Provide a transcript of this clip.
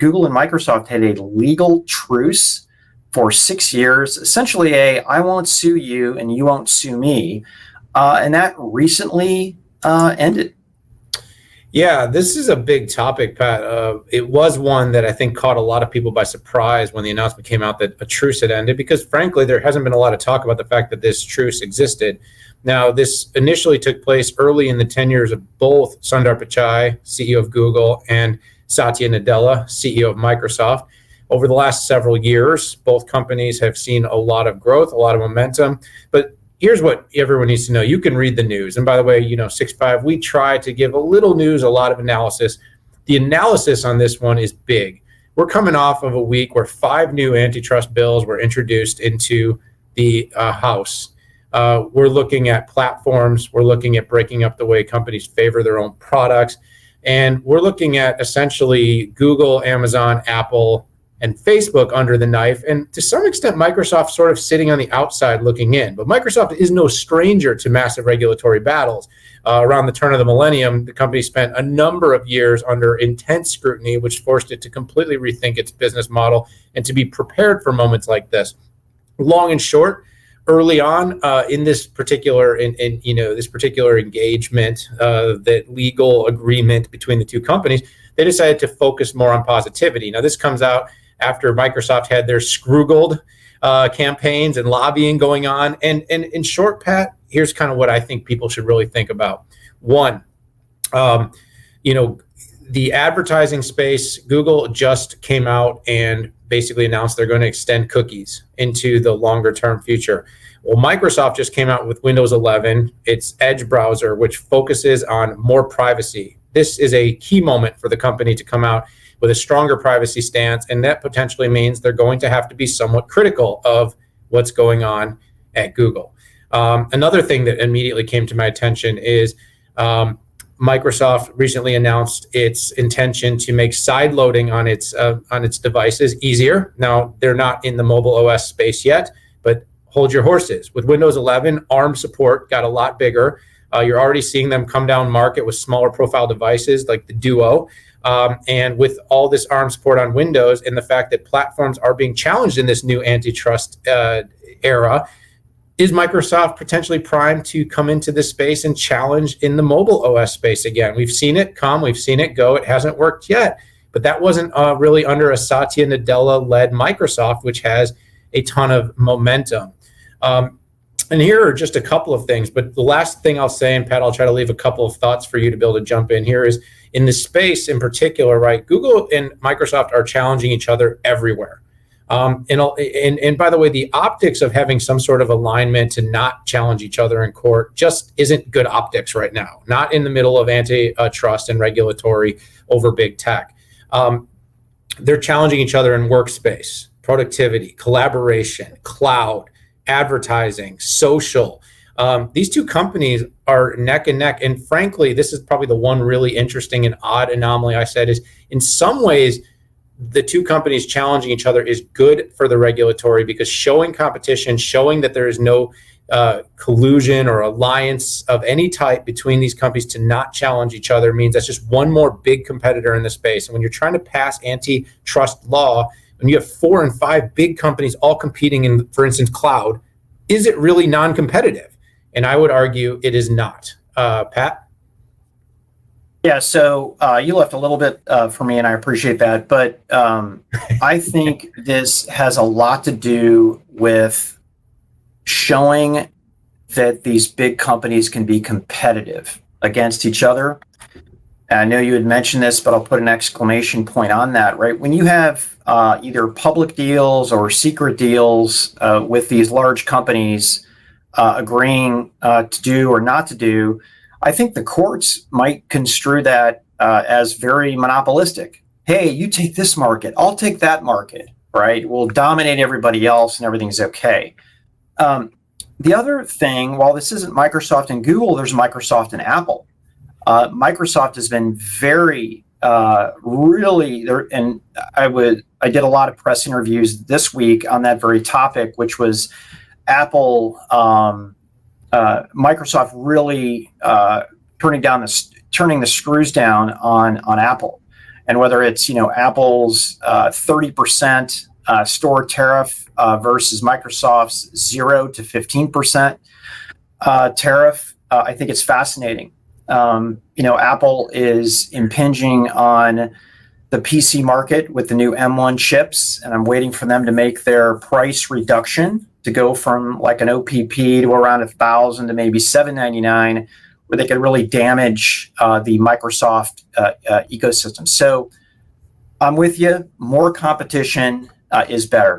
Google and Microsoft had a legal truce for 6 years, essentially I won't sue you and you won't sue me. And that recently ended. Yeah, this is a big topic, Pat. It was one that I think caught a lot of people by surprise when the announcement came out that a truce had ended, because frankly, there hasn't been a lot of talk about the fact that this truce existed. Now, this initially took place early in the tenures of both Sundar Pichai, CEO of Google, and Satya Nadella, CEO of Microsoft. Over the last several years, both companies have seen a lot of growth, a lot of momentum, but here's what everyone needs to know. You can read the news. And by the way, 6-5, we try to give a little news, a lot of analysis. The analysis on this one is big. We're coming off of a week where 5 new antitrust bills were introduced into the House. We're looking at platforms. We're looking at breaking up the way companies favor their own products. And we're looking at essentially Google, Amazon, Apple, and Facebook under the knife, and to some extent, Microsoft sort of sitting on the outside looking in. But Microsoft is no stranger to massive regulatory battles. Around the turn of the millennium, the company spent a number of years under intense scrutiny, which forced it to completely rethink its business model and to be prepared for moments like this. Long and short, early on in this particular this particular engagement, that legal agreement between the two companies, they decided to focus more on positivity. Now, this comes out after Microsoft had their Scroogled campaigns and lobbying going on. And in short, Pat, here's kind of what I think people should really think about. One, the advertising space, Google just came out and basically announced they're going to extend cookies into the longer term future. Well, Microsoft just came out with Windows 11, its Edge browser, which focuses on more privacy. This is a key moment for the company to come out with a stronger privacy stance, and that potentially means they're going to have to be somewhat critical of what's going on at Google. Another thing that immediately came to my attention is Microsoft recently announced its intention to make side loading on its devices easier. Now, they're not in the mobile OS space yet, but hold your horses. With Windows 11, ARM support got a lot bigger. You're already seeing them come down market with smaller profile devices like the Duo. And with all this ARM support on Windows and the fact that platforms are being challenged in this new antitrust era, is Microsoft potentially primed to come into this space and challenge in the mobile OS space again? We've seen it come, we've seen it go. It hasn't worked yet, but that wasn't really under a Satya Nadella-led Microsoft, which has a ton of momentum. And here are just a couple of things, but the last thing I'll say, and Pat, I'll try to leave a couple of thoughts for you to be able to jump in here, is in this space in particular, right? Google and Microsoft are challenging each other everywhere. And by the way, the optics of having some sort of alignment to not challenge each other in court just isn't good optics right now, not in the middle of antitrust and regulatory over big tech. They're challenging each other in workspace, productivity, collaboration, cloud, advertising, social. These two companies are neck and neck. And frankly, this is probably the one really interesting and odd anomaly I said is in some ways, the two companies challenging each other is good for the regulatory because showing competition, showing that there is no collusion or alliance of any type between these companies to not challenge each other means that's just one more big competitor in the space. And when you're trying to pass antitrust law, when you have 4 and 5 big companies all competing in, for instance, cloud, is it really non-competitive? And I would argue it is not. Pat? Yeah, so you left a little bit for me, and I appreciate that. But I think this has a lot to do with showing that these big companies can be competitive against each other. And I know you had mentioned this, but I'll put an exclamation point on that, right? When you have either public deals or secret deals with these large companies agreeing to do or not to do, I think the courts might construe that as very monopolistic. Hey, you take this market, I'll take that market, right? We'll dominate everybody else and everything's okay. The other thing, while this isn't Microsoft and Google, there's Microsoft and Apple. Microsoft has been very, really, and I did a lot of press interviews this week on that very topic, which was Apple, Microsoft really turning the screws down on Apple. and whether it's Apple's 30% store tariff versus Microsoft's 0 to 15% tariff, I think it's fascinating. Apple is impinging on the PC market with the new M1 chips, and I'm waiting for them to make their price reduction to go from like an OPP to around 1,000 to maybe $799, where they could really damage the Microsoft ecosystem. So I'm with you. More competition is better.